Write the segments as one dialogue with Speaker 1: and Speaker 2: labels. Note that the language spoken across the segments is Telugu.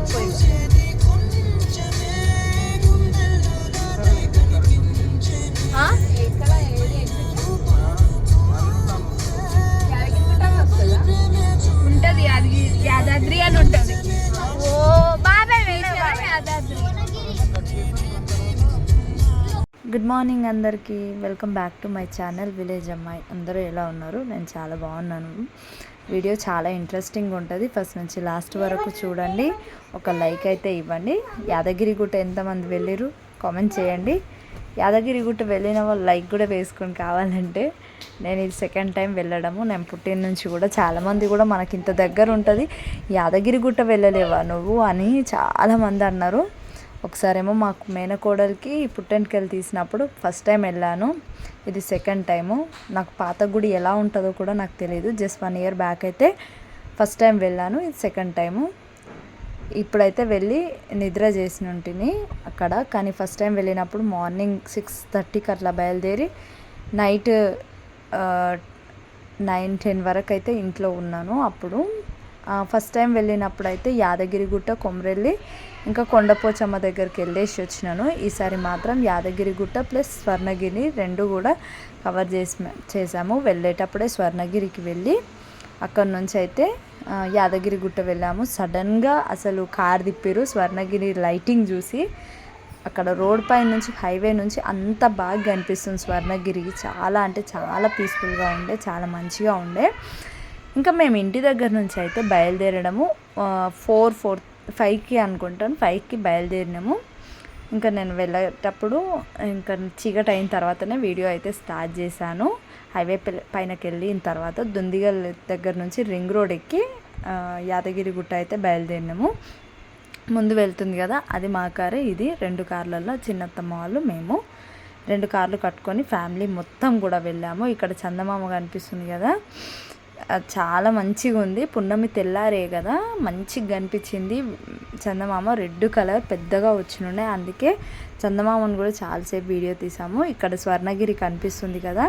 Speaker 1: రాకపోయింది. ఉంటది అది యాదాద్రి అని ఉంటది.
Speaker 2: ఓ బాబాయ్ యాదాద్రి.
Speaker 3: గుడ్ మార్నింగ్ అందరికీ, welcome back to my channel village అమ్మాయి. అందరూ ఎలా ఉన్నారు? నేను చాలా బాగున్నాను. వీడియో చాలా ఇంట్రెస్టింగ్ ఉంటుంది, ఫస్ట్ నుంచి లాస్ట్ వరకు చూడండి. ఒక లైక్ అయితే ఇవ్వండి. యాదగిరిగుట్ట ఎంతమంది వెళ్ళిరు కామెంట్ చేయండి. యాదగిరిగుట్ట వెళ్ళిన వాళ్ళు లైక్ కూడా వేసుకొని కావాలంటే. నేను ఇది సెకండ్ టైం వెళ్ళడము. నేను పుట్టిన నుంచి కూడా చాలామంది కూడా మనకి ఇంత దగ్గర ఉంటుంది, యాదగిరిగుట్ట వెళ్ళలేవా నువ్వు అని చాలామంది అన్నారు. ఒకసారేమో మాకు మేనకోడలికి పుట్టెంటికలు తీసినప్పుడు ఫస్ట్ టైం వెళ్ళాను, ఇది సెకండ్ టైము. నాకు పాత గుడి ఎలా ఉంటుందో కూడా నాకు తెలియదు. జస్ట్ 1 year బ్యాక్ అయితే ఫస్ట్ టైం వెళ్ళాను, ఇది సెకండ్ టైము. ఇప్పుడైతే వెళ్ళి నిద్ర చేసిన ఉంటుంది అక్కడ. కానీ ఫస్ట్ టైం వెళ్ళినప్పుడు మార్నింగ్ 6:30కి అట్లా బయలుదేరి నైట్ 9-10 వరకు అయితే ఇంట్లో ఉన్నాను. అప్పుడు ఫస్ట్ టైం వెళ్ళినప్పుడు అయితే యాదగిరిగుట్ట, కొమరెల్లి ఇంకా కొండపోచమ్మ దగ్గరికి వెళ్ళేసి వచ్చినాను. ఈసారి మాత్రం యాదగిరిగుట్ట ప్లస్ స్వర్ణగిరి రెండు కూడా కవర్ చేసాము. వెళ్ళేటప్పుడే స్వర్ణగిరికి వెళ్ళి అక్కడ నుంచి అయితే యాదగిరిగుట్ట వెళ్ళాము. సడన్గా అసలు కార్ తిప్పారు. స్వర్ణగిరి లైటింగ్ చూసి అక్కడ రోడ్ పై నుంచి, హైవే నుంచి అంత బాగా కనిపిస్తుంది స్వర్ణగిరికి. చాలా అంటే చాలా పీస్ఫుల్గా ఉండే, చాలా మంచిగా ఉండే. ఇంకా మేము ఇంటి దగ్గర నుంచి అయితే బయలుదేరడము 5కి అనుకుంటాను, 5కి బయలుదేరినాము. ఇంకా నేను వెళ్ళేటప్పుడు ఇంకా చీకటి అయిన తర్వాతనే వీడియో అయితే స్టార్ట్ చేశాను. హైవే పైనకి వెళ్ళిన తర్వాత దుందిగల్ దగ్గర నుంచి రింగ్ రోడ్ ఎక్కి యాదగిరిగుట్ట అయితే బయలుదేరినాము. ముందు వెళ్తుంది కదా అది మా కారే. ఇది 2 కార్లలో చిన్నత్తమ్మ వాళ్ళు, మేము 2 కార్లు కట్టుకొని ఫ్యామిలీ మొత్తం కూడా వెళ్ళాము. ఇక్కడ చందమామ కనిపిస్తుంది కదా, చాలా మంచిగా ఉంది. పున్నమి తెల్లారే కదా, మంచిగా కనిపించింది చందమామ. రెడ్ కలర్ పెద్దగా వచ్చినున్నాయి, అందుకే చందమామను కూడా చాలాసేపు వీడియో తీసాము. ఇక్కడ స్వర్ణగిరి కనిపిస్తుంది కదా,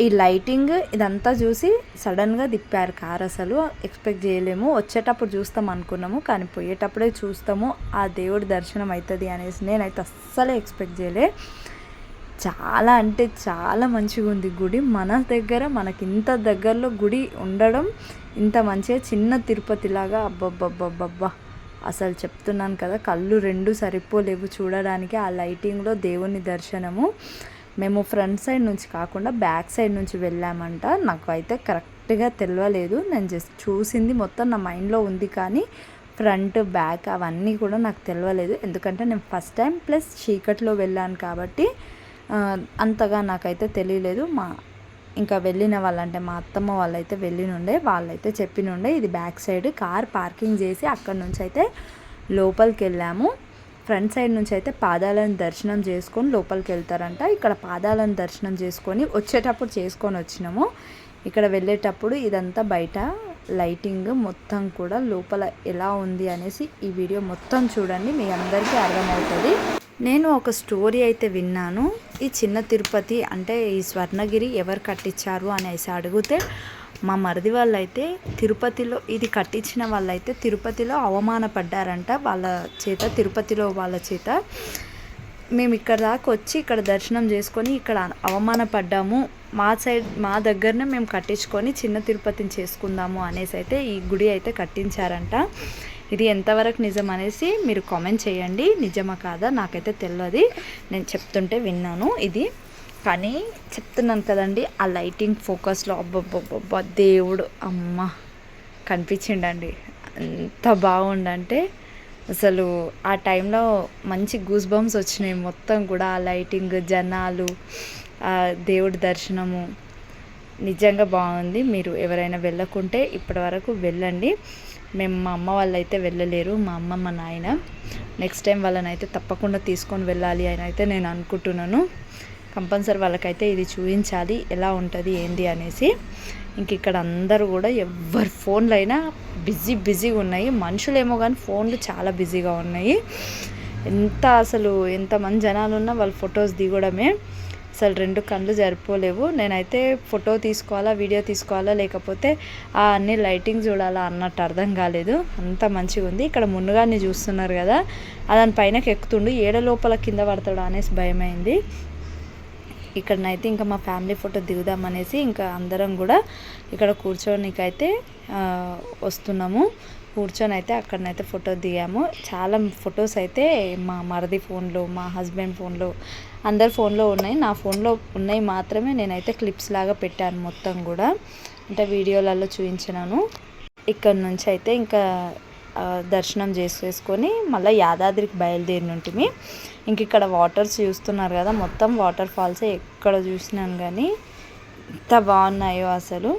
Speaker 3: ఈ లైటింగ్ ఇదంతా చూసి సడన్గా తిప్పారు కార్. అసలు ఎక్స్పెక్ట్ చేయలేము. వచ్చేటప్పుడు చూస్తాం అనుకున్నాము, కానీ పోయేటప్పుడే చూస్తాము ఆ దేవుడి దర్శనం అవుతుంది అనేసి నేనైతే అస్సలే ఎక్స్పెక్ట్ చేయలే. చాలా అంటే చాలా మంచిగా ఉంది గుడి. మన దగ్గర మనకి ఇంత దగ్గరలో గుడి ఉండడం, ఇంత మంచిగా చిన్న తిరుపతిలాగా అబ్బబ్బబ్బబ్బబ్బా, అసలు చెప్తున్నాను కదా, కళ్ళు 2 సరిపోలేవు చూడడానికి ఆ లైటింగ్లో దేవుని దర్శనము. మేము ఫ్రంట్ సైడ్ నుంచి కాకుండా బ్యాక్ సైడ్ నుంచి వెళ్ళామంట. నాకు అయితే కరెక్ట్గా తెలియలేదు, నేను జస్ట్ చూసింది మొత్తం నా మైండ్లో ఉంది, కానీ ఫ్రంట్ బ్యాక్ అవన్నీ కూడా నాకు తెలియలేదు. ఎందుకంటే నేను ఫస్ట్ టైం ప్లస్ చీకట్లో వెళ్ళాను కాబట్టి అంతగా నాకైతే తెలియలేదు. ఇంకా వెళ్ళిన వాళ్ళంటే మా అత్తమ్మ వాళ్ళైతే వెళ్ళినుండే, వాళ్ళైతే చెప్పినుండే ఇది బ్యాక్ సైడ్ కార్ పార్కింగ్ చేసి అక్కడ నుంచి అయితే లోపలికి వెళ్ళాము. ఫ్రంట్ సైడ్ నుంచి అయితే పాదాలను దర్శనం చేసుకొని లోపలికి వెళ్తారంట. ఇక్కడ పాదాలను దర్శనం చేసుకొని వచ్చేటప్పుడు చేసుకొని వచ్చినాము. ఇక్కడ వెళ్ళేటప్పుడు ఇదంతా బయట లైటింగ్ మొత్తం కూడా లోపల ఎలా ఉంది అనేసి ఈ వీడియో మొత్తం చూడండి, మీ అందరికీ అర్థమవుతుంది. నేను ఒక స్టోరీ అయితే విన్నాను. ఈ చిన్న తిరుపతి అంటే ఈ స్వర్ణగిరి ఎవరు కట్టించారు అనేసి అడిగితే మా మరిది వాళ్ళైతే తిరుపతిలో ఇది కట్టించిన వాళ్ళైతే తిరుపతిలో అవమానపడ్డారంట వాళ్ళ చేత, తిరుపతిలో వాళ్ళ చేత. మేము ఇక్కడ దాకా వచ్చి ఇక్కడ దర్శనం చేసుకొని ఇక్కడ అవమానపడ్డాము, మా సైడ్ మా దగ్గరనే మేము కట్టించుకొని చిన్న తిరుపతిని చేసుకుందాము అనేసి అయితే ఈ గుడి అయితే కట్టించారంట. ఇది ఎంతవరకు నిజం అనేసి మీరు కామెంట్ చేయండి. నిజమా కాదా నాకైతే తెలియదు, నేను చెప్తుంటే విన్నాను ఇది. కానీ చెప్తున్నాను కదండి, ఆ లైటింగ్ ఫోకస్లో అబ్బబ్బబ్బబ్బా దేవుడు అమ్మ కనిపించిండండి. ఎంత బాగుండంటే అసలు ఆ టైంలో మంచి గూస్ బంప్స్ వచ్చినాయి మొత్తం కూడా. ఆ లైటింగ్, జనాలు, దేవుడి దర్శనము నిజంగా బాగుంది. మీరు ఎవరైనా వెళ్ళకుంటే ఇప్పటి వరకు వెళ్ళండి. మా అమ్మ వాళ్ళు అయితే వెళ్ళలేరు, మా అమ్మ మా నాయన. నెక్స్ట్ టైం వాళ్ళని అయితే తప్పకుండా తీసుకొని వెళ్ళాలి అని అయితే నేను అనుకుంటున్నాను. కంపల్సరీ వాళ్ళకైతే ఇది చూపించాలి ఎలా ఉంటుంది ఏంది అనేసి. ఇంక ఇక్కడ అందరూ కూడా ఎవరి ఫోన్లు అయినా బిజీగా ఉన్నాయి. మనుషులేమో కానీ ఫోన్లు చాలా బిజీగా ఉన్నాయి. ఎంతమంది జనాలు ఉన్నా వాళ్ళు ఫొటోస్ దిగడమే. అసలు 2 కళ్ళు సరిపోలేవు. నేనైతే ఫోటో తీసుకోవాలా, వీడియో తీసుకోవాలా, లేకపోతే అన్ని లైటింగ్ చూడాలా అన్నట్టు అర్థం కాలేదు. అంత మంచిగా ఉంది. ఇక్కడ మున్నుగాడిని చూస్తున్నారు కదా, దాని పైనకి ఎక్కుతుండు, ఏడ లోపల కింద పడతాడు అనేసి భయమైంది. ఇక్కడనైతే ఇంకా మా ఫ్యామిలీ ఫోటో దిగుదామనేసి ఇంకా అందరం కూడా ఇక్కడ కూర్చోనికైతే వస్తున్నాము. కూర్చొని అయితే అక్కడనైతే ఫోటో దిగాము. చాలా ఫొటోస్ అయితే మా మరిది ఫోన్లో, మా హస్బెండ్ ఫోన్లో, అందరి ఫోన్లో ఉన్నాయి. నా ఫోన్లో ఉన్నాయి మాత్రమే నేనైతే క్లిప్స్ లాగా పెట్టాను మొత్తం కూడా, అంటే వీడియోలలో చూపించినాను. ఇక్కడ నుంచి అయితే ఇంకా దర్శనం చేసేసుకొని మళ్ళీ యాదాద్రికి బయలుదేరినుంటిమి. ఇంక ఇక్కడ వాటర్స్ చూస్తున్నారు కదా, మొత్తం వాటర్ ఫాల్సే ఎక్కడ చూసినాను కానీ ఎంత బాగున్నాయో అసలు.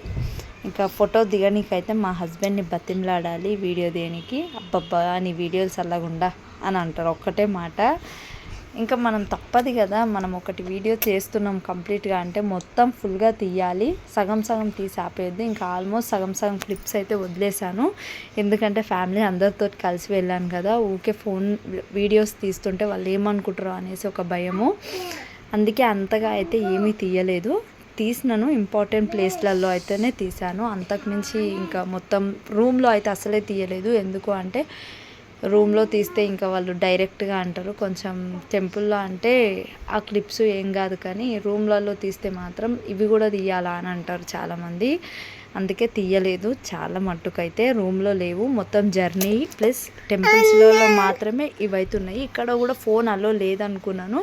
Speaker 3: ఇంకా ఫోటో దిగనీకైతే మా హస్బెండ్ని బతిమలాడాలి వీడియో దేనికి. అబ్బబ్బా నీ వీడియోలు చల్లగుండా అని అంటారు, ఒక్కటే మాట. ఇంకా మనం తప్పదు కదా, మనం ఒకటి వీడియో చేస్తున్నాం కంప్లీట్గా అంటే మొత్తం ఫుల్గా తీయాలి. సగం సగం తీసి ఆపేయద్దు. ఇంకా ఆల్మోస్ట్ సగం సగం క్లిప్స్ అయితే వదిలేశాను. ఎందుకంటే ఫ్యామిలీ అందరితో కలిసి వెళ్ళాను కదా, ఊకే ఫోన్ వీడియోస్ తీస్తుంటే వాళ్ళు ఏమనుకుంటారో అనేసి ఒక భయము. అందుకే అంతగా అయితే ఏమీ తీయలేదు. తీసినాను ఇంపార్టెంట్ ప్లేస్లలో అయితేనే తీసాను. అంతకుమించి ఇంకా మొత్తం రూమ్లో అయితే అసలే తీయలేదు. ఎందుకు అంటే రూమ్లో తీస్తే ఇంకా వాళ్ళు డైరెక్ట్గా అంటారు. కొంచెం టెంపుల్లో అంటే ఆ క్లిప్స్ ఏం కాదు, కానీ రూమ్లలో తీస్తే మాత్రం ఇవి కూడా తీయాలా అని అంటారు చాలామంది. అందుకే తీయలేదు. చాలా మట్టుకైతే రూమ్లో లేవు. మొత్తం జర్నీ ప్లస్ టెంపుల్స్లో మాత్రమే ఇవైతున్నాయి. ఇక్కడ కూడా ఫోన్ అలో లేదనుకున్నాను,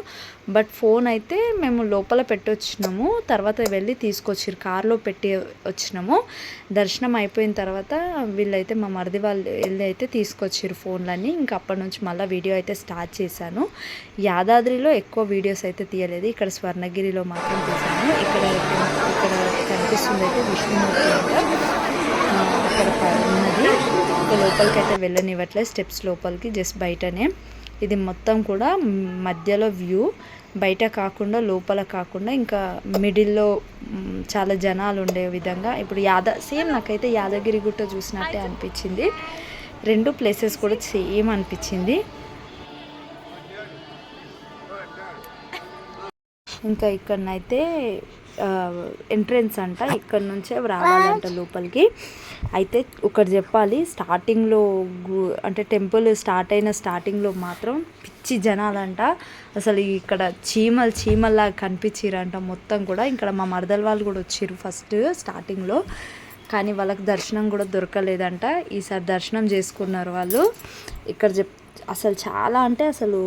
Speaker 3: బట్ ఫోన్ అయితే మేము లోపల పెట్టొచ్చినాము. తర్వాత వెళ్ళి తీసుకొచ్చారు, కార్లో పెట్టి వచ్చినాము. దర్శనం అయిపోయిన తర్వాత వీళ్ళైతే మా మరిది వాళ్ళు వెళ్ళి అయితే తీసుకొచ్చారు ఫోన్లన్నీ. ఇంకా అప్పటి నుంచి మళ్ళీ వీడియో అయితే స్టార్ట్ చేశాను. యాదాద్రిలో ఎక్కువ వీడియోస్ అయితే తీయలేదు, ఇక్కడ స్వర్ణగిరిలో మాత్రం తీశాను. ఇక్కడ కనిపిస్తుంది అయితే విష్ణుమూర్తి అంట, అక్కడ ఉన్నది. ఇంకా లోపలికి అయితే వెళ్ళనివ్వట్లేదు, స్టెప్స్ లోపలికి జస్ట్ బయటనే. ఇది మొత్తం కూడా మధ్యలో వ్యూ, బయట కాకుండా లోపల కాకుండా ఇంకా మిడిల్లో చాలా జనాలు ఉండే విధంగా. ఇప్పుడు సేమ్ నాకైతే యాదగిరి గుట్ట చూసినట్టే అనిపించింది. 2 ప్లేసెస్ కూడా సేమ్ అనిపించింది. ఇంకా ఇక్కడనైతే ఎంట్రెన్స్ అంట, ఇక్కడ నుంచే రావాలంట లోపలికి. అయితే ఒకటి చెప్పాలి, స్టార్టింగ్లో అంటే టెంపుల్ స్టార్ట్ అయిన స్టార్టింగ్లో మాత్రం పిచ్చి జనాలంట. అసలు ఇక్కడ చీమల్లాగా కనిపించారంట మొత్తం కూడా. ఇక్కడ మా మరదల వాళ్ళు కూడా వచ్చారు ఫస్ట్ స్టార్టింగ్లో, కానీ వాళ్ళకి దర్శనం కూడా దొరకలేదంట. ఈసారి దర్శనం చేసుకున్నారు వాళ్ళు. ఇక్కడ అసలు చాలా అంటే అసలు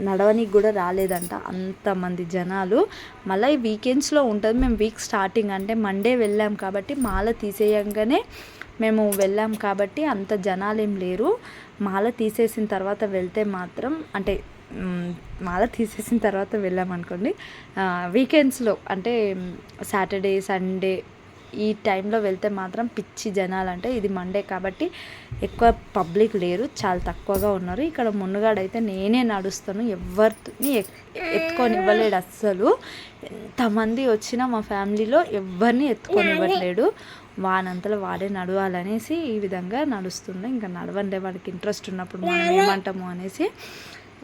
Speaker 3: నడవనికి కూడా రాలేదంట, అంతమంది జనాలు. మళ్ళీ ఈ వీకెండ్స్లో ఉంటుంది. మేము వీక్ స్టార్టింగ్ అంటే మండే వెళ్ళాం కాబట్టి, మాల తీసేయంగానే మేము వెళ్ళాం కాబట్టి అంత జనాలు ఏం లేరు. మాల తీసేసిన తర్వాత వెళ్తే మాత్రం, అంటే మాల తీసేసిన తర్వాత వెళ్ళామనుకోండి, వీకెండ్స్లో అంటే సాటర్డే సండే ఈ టైంలో వెళ్తే మాత్రం పిచ్చి జనాలు. అంటే ఇది మండే కాబట్టి ఎక్కువ పబ్లిక్ లేరు, చాలా తక్కువగా ఉన్నారు. ఇక్కడ మున్నుగాడైతే నేనే నడుస్తాను, ఎవరిని ఎత్తుకొని ఇవ్వలేడు అస్సలు. ఎంతమంది వచ్చినా మా ఫ్యామిలీలో ఎవరిని ఎత్తుకొని ఇవ్వట్లేడు. వానంతలో వాడే నడవాలనేసి ఈ విధంగా నడుస్తుండే. ఇంకా నడవండే వాడికి ఇంట్రెస్ట్ ఉన్నప్పుడు మనం ఏమంటాము అనేసి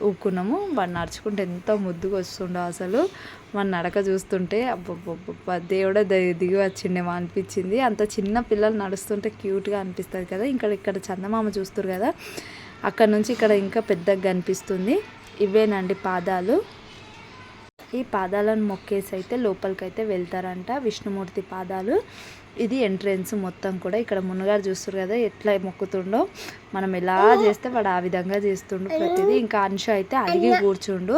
Speaker 3: ఊక్కున్నాము. వాడు నడుచుకుంటే ఎంతో ముద్దుగా వస్తుండో అసలు. వాడు నడక చూస్తుంటే అబ్బబ్బబ్బ దేవుడే దిగి వచ్చిండేమో అనిపించింది. అంత చిన్న పిల్లలు నడుస్తుంటే క్యూట్గా అనిపిస్తుంది కదా. ఇక్కడ చందమామ చూస్తారు కదా, అక్కడ నుంచి ఇక్కడ ఇంకా పెద్దగా కనిపిస్తుంది. ఇవేనండి పాదాలు. ఈ పాదాలను మొక్కేసి అయితే లోపలికైతే వెళ్తారంట, విష్ణుమూర్తి పాదాలు. ఇది ఎంట్రెన్స్ మొత్తం కూడా. ఇక్కడ మున్నగారు చూస్తారు కదా ఎట్లా మొక్కుతుండో, మనం ఎలా చేస్తే వాడు ఆ విధంగా చేస్తుండు ప్రతిదీ. ఇంకా అంశు అయితే అలిగి కూర్చుండు.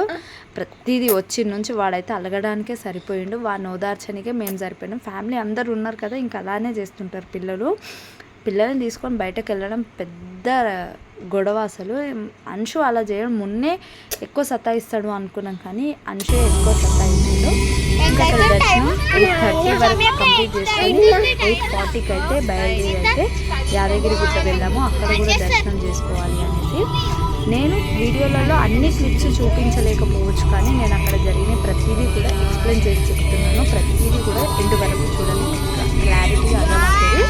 Speaker 3: ప్రతిదీ వచ్చిన నుంచి వాడైతే అలగడానికే సరిపోయిండు, వాడిని ఓదార్చనికే మేము సరిపోయినాం. ఫ్యామిలీ అందరు ఉన్నారు కదా, ఇంకా అలానే చేస్తుంటారు పిల్లల్ని తీసుకొని బయటకు వెళ్ళడం పెద్ద గొడవ అసలు. అంశు అలా చేయడం, మున్నే ఎక్కువ సతాయిస్తాడు అనుకున్నాం, కానీ అంశు ఎక్కువ సతాయిస్తాడు. ఇంకా దర్శనం 8:30 వరకు కంప్లీట్ చేసుకొని 8:40కి అయితే బయలుదేరి అయితే యాదగిరి గుట్ట వెళ్ళాము. అక్కడ కూడా దర్శనం చేసుకోవాలి అనేసి. నేను వీడియోలలో అన్ని క్లిప్స్ చూపించలేకపోవచ్చు, కానీ నేను అక్కడ జరిగిన ప్రతిదీ కూడా ఎక్స్ప్లెయిన్ చేసి చెప్తున్నాను. ప్రతిదీ కూడా ఎండు వరకు చూడండి, క్లారిటీగా అర్థమవుతుంది.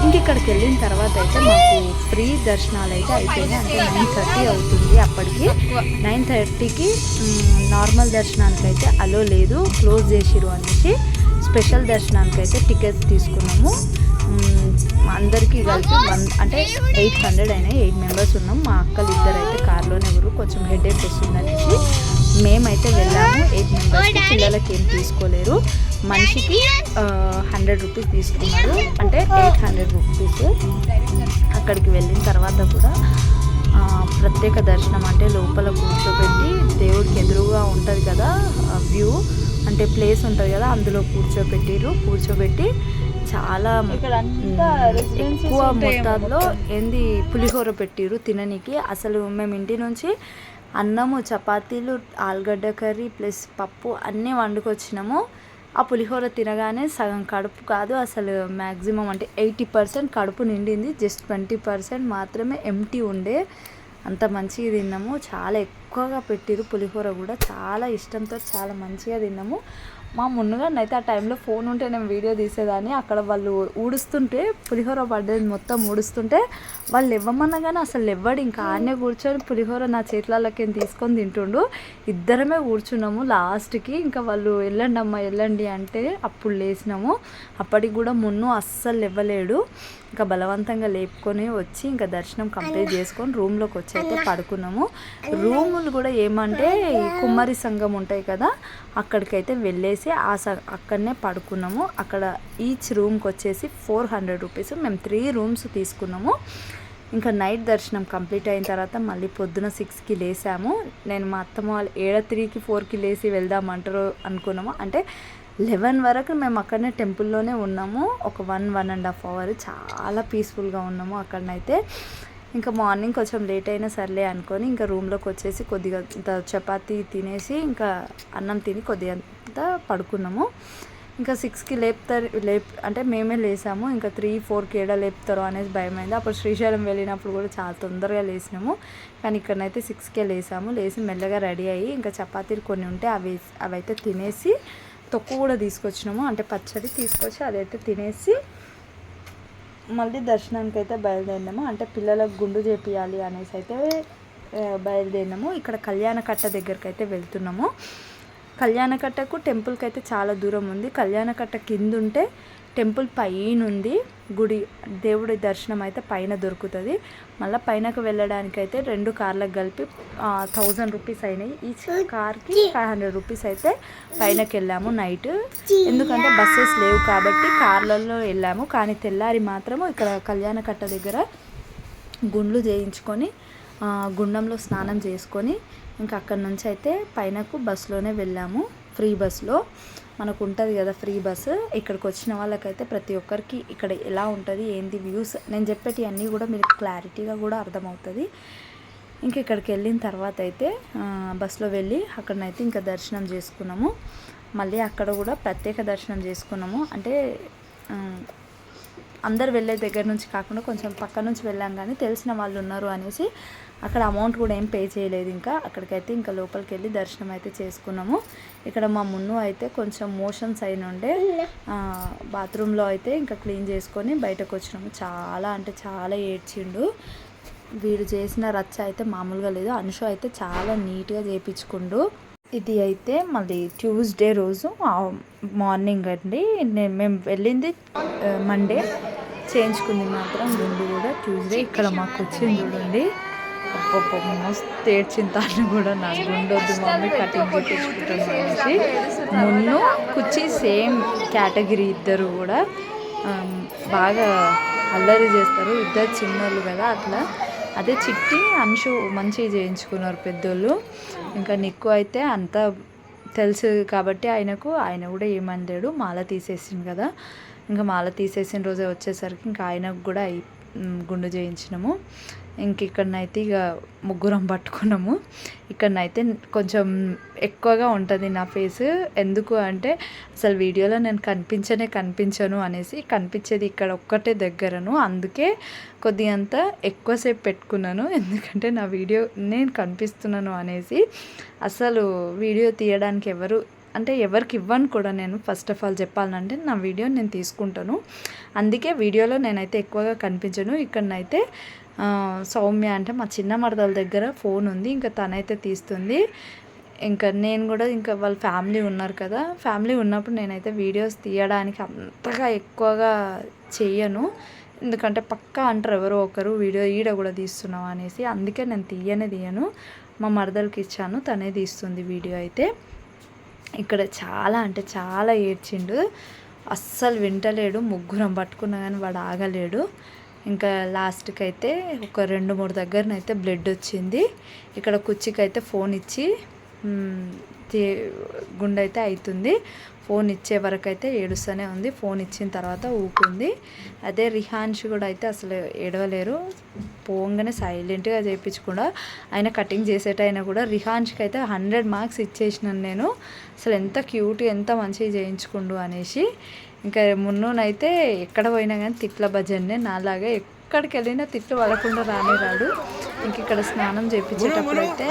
Speaker 3: ఇంక ఇక్కడికి వెళ్ళిన తర్వాత అయితే మాకు ఫ్రీ దర్శనాలు అయితే అయిపోయినాయి. అంటే 9:30 అవుతుంది. అప్పటికి 9:30కి నార్మల్ దర్శనానికి అయితే అలో లేదు, క్లోజ్ చేసిరు అనేసి స్పెషల్ దర్శనానికి అయితే టికెట్స్ తీసుకున్నాము. అందరికీ కలిపి అంటే 800 అయినాయి. 8 మెంబర్స్ ఉన్నాం. మా అక్కలు ఇద్దరు అయితే కార్లోనే ఎవరు కొంచెం హెడేక్ వస్తుందనేసి మేమైతే వెళ్ళాము. 8 మెంబర్స్కి, పిల్లలకి ఏం తీసుకోలేరు. మనిషికి 100 రూపీస్ తీసుకున్నారు, అంటే 800 రూపీస్. అక్కడికి వెళ్ళిన తర్వాత కూడా ప్రత్యేక దర్శనం అంటే లోపల కూర్చోబెట్టి దేవుడికి ఎదురుగా ఉంటుంది కదా వ్యూ, అంటే ప్లేస్ ఉంటుంది కదా, అందులో కూర్చోబెట్టి చాలా ఎక్కువ మొత్తంలో ఏంది పులిహోర పెట్టిరు తిననీకి. అసలు మేము ఇంటి నుంచి అన్నము, చపాతీలు, ఆలుగడ్డ కర్రీ ప్లస్ పప్పు అన్నీ వండుకొచ్చినాము. ఆ పులిహోర తినగానే సగం కడుపు కాదు అసలు, మ్యాక్సిమం అంటే 80% కడుపు నిండింది. జస్ట్ 20% మాత్రమే ఎంటీ ఉండే. అంత మంచిగా తిన్నాము. చాలా ఎక్కువగా పెట్టిరు పులిహోర కూడా, చాలా ఇష్టంతో చాలా మంచిగా తిన్నాము. మా మున్నుగారిని ఆ టైంలో ఫోన్ ఉంటే నేను వీడియో తీసేదాన్ని. అక్కడ వాళ్ళు ఊడుస్తుంటే పులిహోర పడ్డది మొత్తం ఊడుస్తుంటే వాళ్ళు ఇవ్వమన్నా కానీ అసలు ఇవ్వడు. ఇంకా ఆడనే కూర్చొని పులిహోర నా చేతులకి తీసుకొని తింటుండు. ఇద్దరమే కూర్చున్నాము లాస్ట్కి. ఇంకా వాళ్ళు వెళ్ళండి అమ్మ వెళ్ళండి అంటే అప్పుడు లేచినాము. అప్పటికి కూడా మున్ను అస్సలు ఇవ్వలేడు. ఇంకా బలవంతంగా లేపుకొని వచ్చి ఇంకా దర్శనం కంప్లీట్ చేసుకొని రూమ్లోకి వచ్చి అయితే పడుకున్నాము. రూములు కూడా ఏమంటే కుమ్మరి సంఘం ఉంటాయి కదా, అక్కడికైతే వెళ్ళేసి అక్కడనే పడుకున్నాము. అక్కడ ఈచ్ రూమ్కి వచ్చేసి 400 రూపీస్. మేము 3 రూమ్స్ తీసుకున్నాము. ఇంకా నైట్ దర్శనం కంప్లీట్ అయిన తర్వాత మళ్ళీ పొద్దున 6కి లేసాము. నేను మా అత్తమ్మ వాళ్ళు 3కి 4కి లేచి వెళ్దామంటారు అనుకున్నాము. అంటే 11 వరకు మేము అక్కడనే టెంపుల్లోనే ఉన్నాము. ఒక 1.5 అవర్ చాలా పీస్ఫుల్గా ఉన్నాము అక్కడనైతే. ఇంకా మార్నింగ్ కొంచెం లేట్ అయినా సర్లే అనుకొని ఇంకా రూమ్లోకి వచ్చేసి కొద్దిగా చపాతీ తినేసి ఇంకా అన్నం తిని కొద్దిగా పడుకున్నాము. ఇంకా 6కి అంటే మేమే లేసాము. ఇంకా 3-4కి ఏడా లేపుతారో అనేసి భయమైంది. అప్పుడు శ్రీశైలం వెళ్ళినప్పుడు కూడా చాలా తొందరగా లేసినాము. కానీ ఇక్కడనైతే 6కే లేసాము. లేచి మెల్లగా రెడీ అయ్యి ఇంకా చపాతీలు కొన్ని ఉంటే అవైతే తినేసి తొక్కు కూడా తీసుకొచ్చినాము, అంటే పచ్చడి తీసుకొచ్చి అదైతే తినేసి మళ్ళీ దర్శనానికి అయితే బయలుదేరినాము. అంటే పిల్లలకు గుండు చేపియాలి అనేసి అయితే బయలుదేరినాము. ఇక్కడ కళ్యాణకట్ట దగ్గరికి అయితే వెళ్తున్నాము. కళ్యాణకట్టకు టెంపుల్కి అయితే చాలా దూరం ఉంది. కళ్యాణకట్ట కింద ఉంటే టెంపుల్ పైన ఉంది గుడి. దేవుడి దర్శనం అయితే పైన దొరుకుతుంది. మళ్ళీ పైనకు వెళ్ళడానికి అయితే 2 కార్లకు కలిపి 1000 రూపీస్ అయినాయి. ఈచ్ కార్కి 500 రూపీస్ అయితే పైనకి వెళ్ళాము నైట్. ఎందుకంటే బస్సెస్ లేవు కాబట్టి కార్లలో వెళ్ళాము. కానీ తెల్లారి మాత్రము ఇక్కడ కళ్యాణకట్ట దగ్గర గుండ్లు చేయించుకొని గుండంలో స్నానం చేసుకొని ఇంకా అక్కడ నుంచి అయితే పైనకు బస్సులోనే వెళ్ళాము. ఫ్రీ బస్సులో మనకు ఉంటుంది కదా ఫ్రీ బస్సు. ఇక్కడికి వచ్చిన వాళ్ళకైతే ప్రతి ఒక్కరికి ఇక్కడ ఎలా ఉంటుంది ఏంటి వ్యూస్ నేను చెప్పేటి అన్నీ కూడా మీకు క్లారిటీగా కూడా అర్థమవుతుంది. ఇంకా ఇక్కడికి వెళ్ళిన తర్వాత అయితే బస్సులో వెళ్ళి అక్కడనైతే ఇంకా దర్శనం చేసుకున్నాము. మళ్ళీ అక్కడ కూడా ప్రత్యేక దర్శనం చేసుకున్నాము. అంటే అందరు వెళ్ళే దగ్గర నుంచి కాకుండా కొంచెం పక్క నుంచి వెళ్ళాం, కానీ తెలిసిన వాళ్ళు ఉన్నారు అనేసి అక్కడ అమౌంట్ కూడా ఏం పే చేయలేదు. ఇంకా అక్కడికైతే ఇంకా లోపలికి వెళ్ళి దర్శనం అయితే చేసుకున్నాము. ఇక్కడ మా మున్ను అయితే కొంచెం మోషన్స్ అయిన ఉండే బాత్రూంలో అయితే ఇంకా క్లీన్ చేసుకొని బయటకు వచ్చినాము. చాలా అంటే చాలా ఏడ్చిండు. వీడు చేసిన రచ్చ అయితే మామూలుగా లేదు. అనుషు అయితే చాలా నీట్గా చేయించుకుండు. ఇది అయితే మళ్ళీ ట్యూస్డే రోజు మార్నింగ్ అండి. మేము వెళ్ళింది మండే, చేయించుకుంది మాత్రం గుండు కూడా ట్యూస్డే. ఇక్కడ మాకు వచ్చింది చూడండి, అప్ప మస్తు ఏడ్చిన తాను కూడా నాకు గుండొద్దు మమ్మీ కటింగ్ చేయించుకుంటాను అనేసి. మున్ను కుచ్చి సేమ్ కేటగిరీ, ఇద్దరు కూడా బాగా అల్లరి చేస్తారు. ఇద్దరు చిన్నోళ్ళు కదా అట్లా. అదే చిట్టి అంశు మంచిగా చేయించుకున్నారు పెద్దోళ్ళు. ఇంకా నిక్కు అయితే అంతా తెలుసు కాబట్టి ఆయన కూడా ఏమనలేడు. మాల తీసేసింది కదా, ఇంకా మాల తీసేసిన రోజే వచ్చేసరికి ఇంకా ఆయనకు కూడా గుండు చేయించినాము. ఇంక ఇక్కడనైతే ఇక ముగ్గురం పట్టుకున్నాము. ఇక్కడనైతే కొంచెం ఎక్కువగా ఉంటుంది నా ఫేస్. ఎందుకు అంటే అసలు వీడియోలో నేను కనిపించను అనేసి, కనిపించేది ఇక్కడ ఒక్కటే దగ్గరను. అందుకే కొద్దిగంత ఎక్కువసేపు పెట్టుకున్నాను. ఎందుకంటే నా వీడియో నేను కనిపిస్తున్నాను అనేసి. అసలు వీడియో తీయడానికి ఎవరు అంటే ఎవరికి ఇవ్వను కూడా నేను. ఫస్ట్ ఆఫ్ ఆల్ చెప్పాలంటే నా వీడియో నేను తీసుకుంటాను, అందుకే వీడియోలో నేనైతే ఎక్కువగా కనిపించను. ఇక్కడనైతే సౌమ్య అంటే మా చిన్న మరదల దగ్గర ఫోన్ ఉంది, ఇంకా తనైతే తీస్తుంది. ఇంకా నేను కూడా ఇంకా వాళ్ళ ఫ్యామిలీ ఉన్నారు కదా, ఫ్యామిలీ ఉన్నప్పుడు నేనైతే వీడియోస్ తీయడానికి అంతగా ఎక్కువగా చెయ్యను, ఎందుకంటే పక్కా అంటారు ఎవరో ఒకరు వీడియో ఈడ కూడా తీస్తున్నావు అనేసి, అందుకే నేను తీయను. మా మరదలకి ఇచ్చాను, తనే తీస్తుంది వీడియో అయితే. ఇక్కడ చాలా అంటే చాలా ఏడ్చిండు, అస్సలు వింటలేడు, ముగ్గురం పట్టుకున్నా కానీ వాడు ఆగలేడు. ఇంకా లాస్ట్కి అయితే ఒక 2-3 దగ్గరనైతే బ్లడ్ వచ్చింది. ఇక్కడ కుర్చీకి ఫోన్ ఇచ్చి గుండె అయితే అవుతుంది. ఫోన్ ఇచ్చే వరకు అయితే ఏడుస్తూనే ఉంది, ఫోన్ ఇచ్చిన తర్వాత ఊకుంది. అదే రిహాన్ష్ కూడా అయితే అసలు ఏడవలేరు, పోగానే సైలెంట్గా చేయించకుండా ఆయన కటింగ్ చేసేటైనా కూడా రిహాన్ష్కి అయితే 100 మార్క్స్ ఇచ్చేసినాను నేను. అసలు ఎంత క్యూట్గా ఎంత మంచిగా చేయించుకుండు అనేసి. ఇంకా మున్నునైతే ఎక్కడ పోయినా కానీ తిట్ల భజన్నే, నాలాగా ఎక్కడికి వెళ్ళినా తిట్లు పడకుండా రాడు. ఇంక ఇక్కడ స్నానం చేయించేటప్పుడు అయితే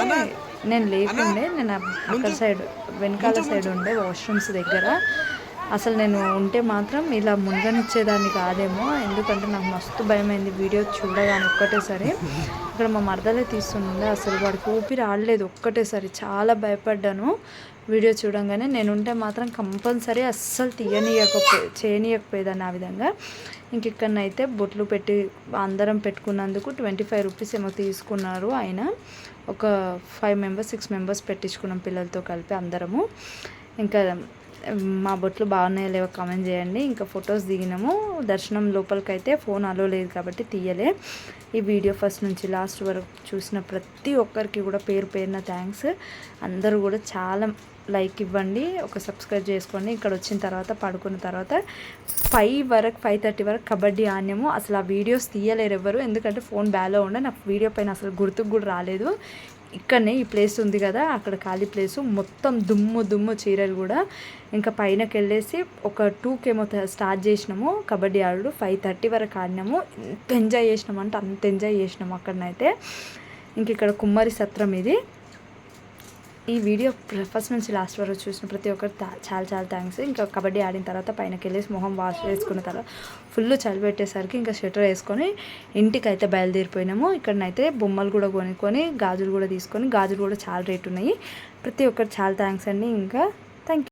Speaker 3: నేను లేకుండే, నేను అక్కడ సైడ్ వెనకాల సైడ్ ఉండే వాష్రూమ్స్ దగ్గర. అసలు నేను ఉంటే మాత్రం ఇలా మునగనిచ్చేదాన్ని కాదేమో, ఎందుకంటే నాకు మస్తు భయమైంది వీడియో చూడగానే ఒక్కటేసారి. ఇక్కడ మా మరదలే తీస్తుండే, అసలు వాడికి ఊపిరి ఆడలేదు ఒక్కటేసారి, చాలా భయపడ్డాను వీడియో చూడంగానే. నేను ఉంటే మాత్రం కంపల్సరీ అస్సలు చేయనీయకపోయేదాన్ని ఆ విధంగా. ఇంక ఇక్కడనైతే బొట్లు పెట్టి అందరం పెట్టుకున్నందుకు 25 రూపీస్ ఏమో తీసుకున్నారు ఆయన. ఒక 5 మెంబర్స్ 6 మెంబర్స్ పెట్టించుకున్నాం పిల్లలతో కలిపి అందరము. ఇంకా మా బొట్లు బాగున్నాయో లేవో కామెంట్ చేయండి. ఇంకా ఫొటోస్ దిగినాము. దర్శనం లోపలికైతే ఫోన్ అలో లేదు కాబట్టి తీయలే. ఈ వీడియో ఫస్ట్ నుంచి లాస్ట్ వరకు చూసిన ప్రతి ఒక్కరికి కూడా పేరు పేరున థ్యాంక్స్. అందరూ కూడా చాలా లైక్ ఇవ్వండి, ఒక సబ్స్క్రైబ్ చేసుకోండి. ఇక్కడ వచ్చిన తర్వాత పడుకున్న తర్వాత 5:30 వరకు కబడ్డీ ఆడినాము. అసలు ఆ వీడియోస్ తీయలేరు ఎవరు, ఎందుకంటే ఫోన్ బ్యాలో ఉండే, నాకు వీడియో పైన అసలు గుర్తుకు కూడా రాలేదు. ఇక్కడనే ఈ ప్లేస్ ఉంది కదా, అక్కడ ఖాళీ ప్లేసు, మొత్తం దుమ్ము చీరలు కూడా. ఇంకా పైనకి వెళ్ళేసి ఒక 2కేమో స్టార్ట్ చేసినాము కబడ్డీ ఆడు. 5:30 వరకు ఆడినాము. ఎంత ఎంజాయ్ చేసినాము అంటే అంత ఎంజాయ్ చేసినాము అక్కడనైతే. ఇంక ఇక్కడ కుమ్మరి సత్రం ఇది. ఈ వీడియో ఫస్ట్ నుంచి లాస్ట్ వరకు చూసిన ప్రతి ఒక్కరికి చాలా థ్యాంక్స్. ఇంకా కబడ్డీ ఆడిన తర్వాత పైనకి వెళ్ళేసి మొహం వాష్ చేసుకున్న తర్వాత ఫుల్ చలి పెట్టేసరికి ఇంకా స్వెటర్ వేసుకొని ఇంటికి అయితే బయలుదేరిపోయినాము. ఇక్కడనైతే బొమ్మలు కూడా కొనుక్కొని గాజులు కూడా తీసుకొని, గాజులు కూడా చాలా రేట్ ఉన్నాయి. ప్రతి ఒక్కరికి చాలా థ్యాంక్స్ అండి. ఇంకా థ్యాంక్ యూ.